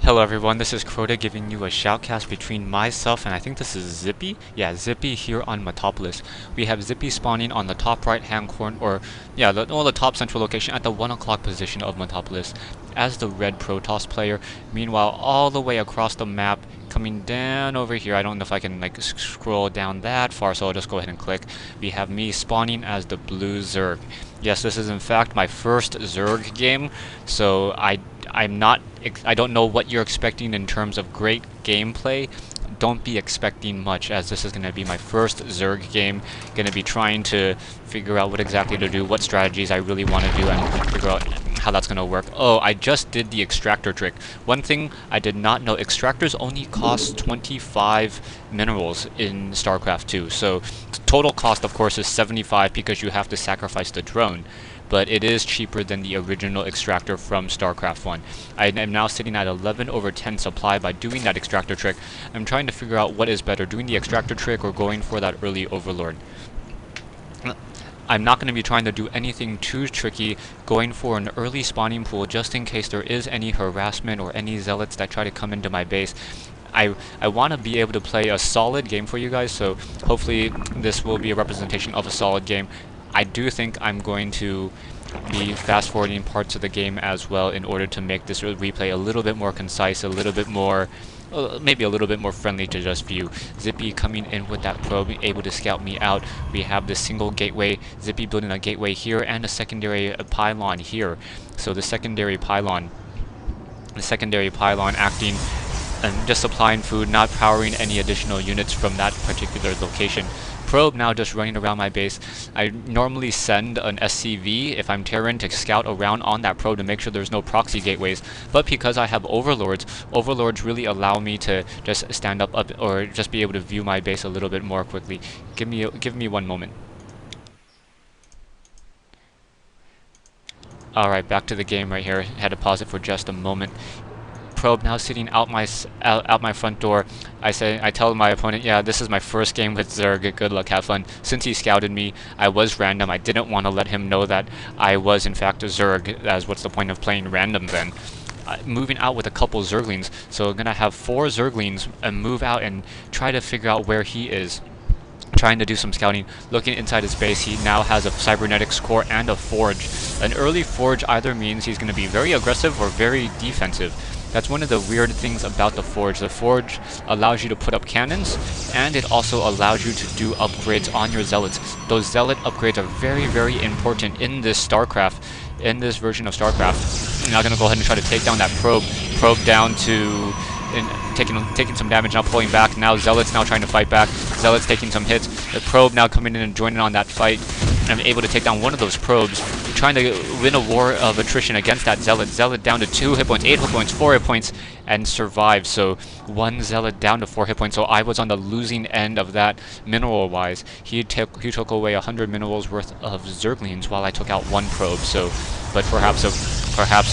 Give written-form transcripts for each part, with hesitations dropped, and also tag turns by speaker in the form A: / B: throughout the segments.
A: Hello everyone, this is Crota giving you a shoutcast between myself and I think this is Zippy? Yeah, Zippy here on Metalopolis. We have Zippy spawning on the top right hand corner, or yeah, the top central location at the 1 o'clock position of Metalopolis as the red Protoss player. Meanwhile, all the way across the map, coming down over here, I don't know if I can like scroll down that far, so I'll just go ahead and click. We have me spawning as the blue Zerg. Yes, this is in fact my first Zerg game, so I don't know what you're expecting in terms of great gameplay. Don't be expecting much, as this is going to be my first Zerg game. Going to be trying to figure out what exactly to do, what strategies I really want to do, and figure out how that's going to work. Oh, I just did the extractor trick. One thing I did not know, extractors only cost 25 minerals in StarCraft 2. So total cost, of course, is 75 because you have to sacrifice the drone. But it is cheaper than the original extractor from StarCraft 1. I am now sitting at 11/10 supply by doing that extractor trick. I'm trying to figure out what is better, doing the extractor trick or going for that early overlord. I'm not going to be trying to do anything too tricky, going for an early spawning pool just in case there is any harassment or any zealots that try to come into my base. I want to be able to play a solid game for you guys, so hopefully this will be a representation of a solid game. I do think I'm going to be fast-forwarding parts of the game as well in order to make this replay a little bit more concise, a little bit more, maybe a little bit more friendly to just view. Zippy coming in with that probe, able to scout me out. We have the single gateway, Zippy building a gateway here and a secondary pylon here. So the secondary pylon acting and just supplying food, not powering any additional units from that particular location. Probe now just running around my base. I normally send an SCV if I'm Terran to scout around on that probe to make sure there's no proxy gateways, but because I have overlords really allow me to just stand up or just be able to view my base a little bit more quickly. Give me one moment. Alright, back to the game right here. Had to pause it for just a moment. Probe now sitting out my front door. I tell my opponent, yeah, this is my first game with Zerg, good luck, have fun. Since he scouted me, I was random. I didn't want to let him know that I was in fact a Zerg, as what's the point of playing random then? Moving out with a couple Zerglings, so I'm gonna have 4 Zerglings and move out and try to figure out where he is. Trying to do some scouting, looking inside his base. He now has a cybernetics core and a forge. An early forge either means he's going to be very aggressive or very defensive. That's one of the weird things about the forge. The forge allows you to put up cannons, and it also allows you to do upgrades on your zealots. Those zealot upgrades are very, very important in this StarCraft, in this version of StarCraft. I'm now going to go ahead and try to take down that probe down to taking some damage, now pulling back. Now Zealots now trying to fight back. Zealots taking some hits. The probe now coming in and joining on that fight. I'm able to take down one of those probes, trying to win a war of attrition against that Zealot. Zealot down to 2 hit points, 8 hit points, 4 hit points, and survived. So one Zealot down to 4 hit points. So I was on the losing end of that mineral-wise. He took away 100 minerals worth of Zerglings while I took out one probe. So, but perhaps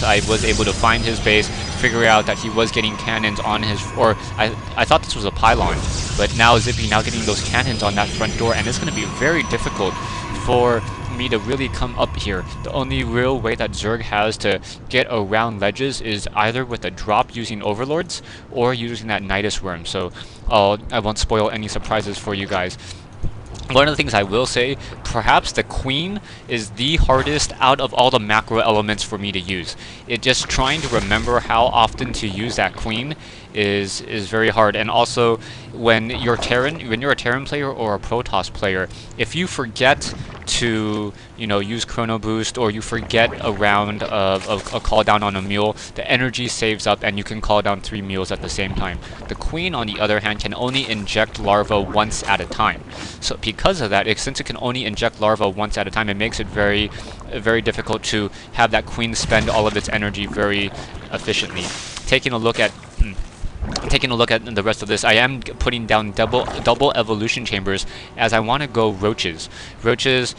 A: I was able to find his base, figure out that he was getting cannons on his, or I thought this was a pylon, but now Zippy now getting those cannons on that front door, and it's going to be very difficult for me to really come up here. The only real way that Zerg has to get around ledges is either with a drop using overlords or using that Nidus worm. So I won't spoil any surprises for you guys. One of the things I will say, perhaps the queen is the hardest out of all the macro elements for me to use. Just trying to remember how often to use that queen is very hard. And also, when you're a Terran player or a Protoss player, if you forget to use chrono boost, or you forget a round of a call down on a mule, the energy saves up and you can call down 3 mules at the same time. The queen, on the other hand, can only inject larvae once at a time. So because of that, since it can only inject larvae once at a time, it makes it very, very difficult to have that queen spend all of its energy very efficiently. Taking a look at the rest of this, I am putting down double evolution chambers as I want to go Roaches. Roaches,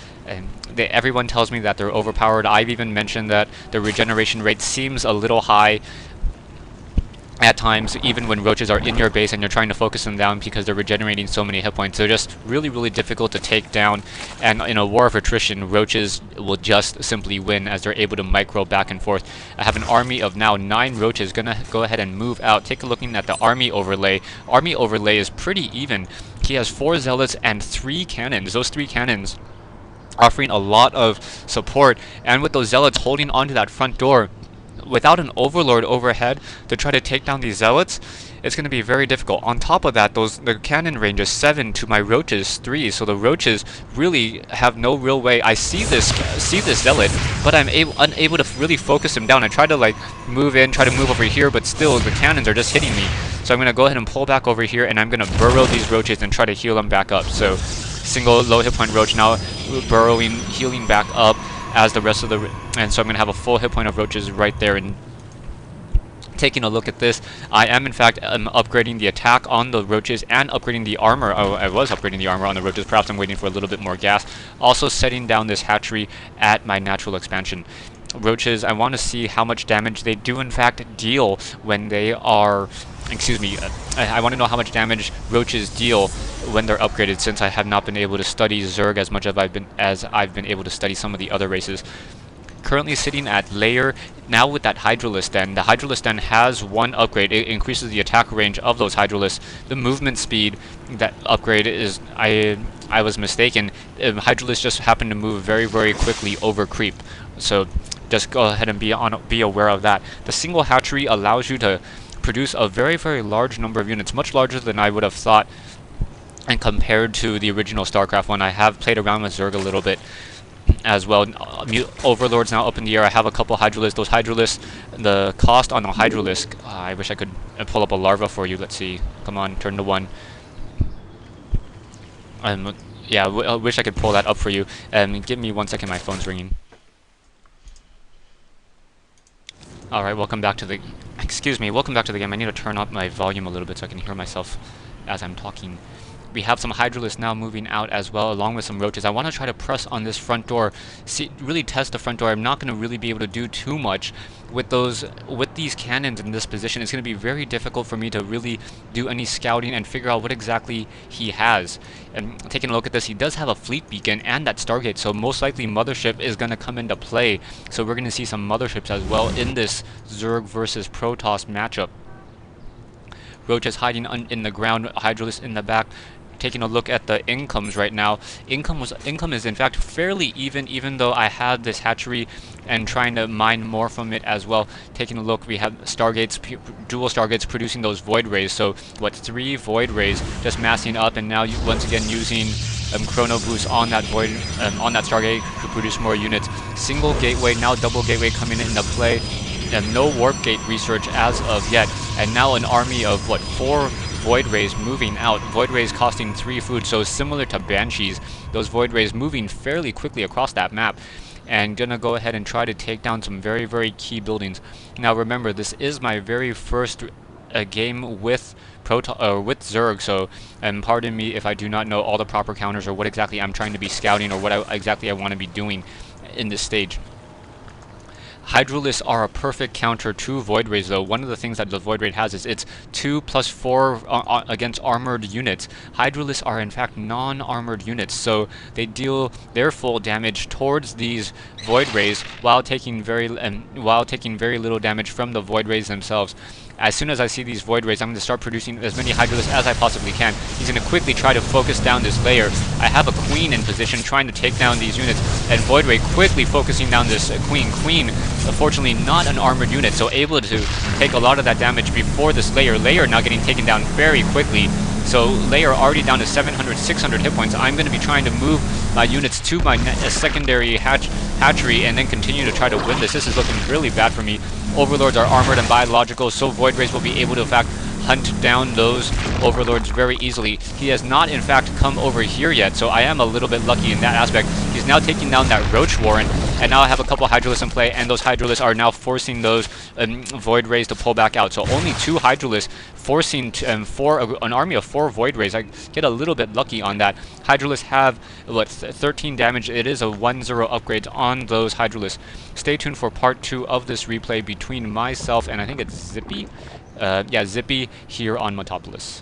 A: everyone tells me that they're overpowered. I've even mentioned that the regeneration rate seems a little high. at times, even when roaches are in your base and you're trying to focus them down because they're regenerating so many hit points. They're just really, really difficult to take down, and in a war of attrition, roaches will just simply win as they're able to micro back and forth. I have an army of now 9 roaches, gonna go ahead and move out. Take a look at the army overlay. Army overlay is pretty even. He has 4 zealots and 3 cannons. Those 3 cannons offering a lot of support, and with those zealots holding onto that front door, without an overlord overhead to try to take down these zealots, it's going to be very difficult. On top of that, the cannon range is 7 to my roaches 3, so the roaches really have no real way. I see this zealot, but I'm unable to really focus him down. I try to like move in, try to move over here, but still the cannons are just hitting me. So I'm going to go ahead and pull back over here, and I'm going to burrow these roaches and try to heal them back up. So single low hit point roach now burrowing, healing back up as the rest of the, and so I'm going to have a full hit point of roaches right there. And taking a look at this, I am in fact upgrading the attack on the roaches and upgrading the armor. Oh, I was upgrading the armor on the roaches. Perhaps I'm waiting for a little bit more gas. Also setting down this hatchery at my natural expansion. Roaches, I want to see how much damage they do in fact deal when they are, excuse me, I want to know how much damage roaches deal when they're upgraded, since I have not been able to study Zerg as much as I've been able to study some of the other races. Currently sitting at layer, now with that Hydralisk Den. The Hydralisk Den has 1 upgrade. It increases the attack range of those Hydralisks. The movement speed, that upgrade is, I was mistaken. Hydralisk just happened to move very, very quickly over creep. So just go ahead and be aware of that. The single hatchery allows you to produce a very, very large number of units, much larger than I would have thought, and compared to the original StarCraft one. I have played around with Zerg a little bit as well. Overlord's now up in the air. I have a couple Hydralisks. Those Hydralisks, the cost on a Hydralisk, I wish I could pull up a larva for you. Let's see. Come on, turn to 1. Yeah, I wish I could pull that up for you. Give me 1 second, my phone's ringing. Alright, welcome back to the game. I need to turn up my volume a little bit so I can hear myself as I'm talking. We have some Hydralisks now moving out as well, along with some roaches. I want to try to press on this front door, really test the front door. I'm not going to really be able to do too much with these cannons in this position. It's going to be very difficult for me to really do any scouting and figure out what exactly he has. And taking a look at this, he does have a fleet beacon and that Stargate, so most likely Mothership is going to come into play. So we're going to see some Motherships as well in this Zerg versus Protoss matchup. Roaches hiding in the ground, Hydralisk in the back. Taking a look at the incomes right now, income is in fact fairly even though I have this hatchery and trying to mine more from it as well. Taking a look, we have Stargates, dual Stargates producing those Void Rays. So what, 3 Void Rays just massing up, and now once again using Chrono Boost on that on that Stargate to produce more units. Single gateway, now double gateway coming into play, and no warp gate research as of yet. And now an army of what, 4 Void Rays moving out. Void Rays costing 3 food, so similar to Banshees. Those Void Rays moving fairly quickly across that map, and gonna go ahead and try to take down some very, very key buildings. Now remember, this is my very first game with with Zerg, so pardon me if I do not know all the proper counters or what exactly I'm trying to be scouting or what exactly I want to be doing in this stage. Hydralisks are a perfect counter to Void Rays, though. One of the things that the Void Ray has is it's 2+4 against armored units. Hydralisks are in fact non-armored units, so they deal their full damage towards these Void Rays while taking very little damage from the Void Rays themselves. As soon as I see these Void Rays, I'm going to start producing as many Hydralisks as I possibly can. He's going to quickly try to focus down this layer. I have a Queen in position trying to take down these units, and Void Ray quickly focusing down this Queen. Queen, unfortunately not an armored unit, so able to take a lot of that damage before this layer. Layer now getting taken down very quickly. So layer already down to 700, 600 hit points. I'm going to be trying to move my units to my secondary hatchery and then continue to try to win this. This is looking really bad for me. Overlords are armored and biological, so Void Rays will be able to, in fact, hunt down those Overlords very easily. He has not, in fact, come over here yet, so I am a little bit lucky in that aspect. He's now taking down that Roach Warren, and now I have a couple Hydralisks in play, and those Hydralisks are now forcing those Void Rays to pull back out. So only 2 Hydralisks forcing an army of 4 Void Rays. I get a little bit lucky on that. Hydralisks have, what, 13 damage. It is a 1-0 upgrade on those Hydralisks. Stay tuned for part 2 of this replay between myself and I think it's Zippy. yeah, Zippy here on Metalopolis.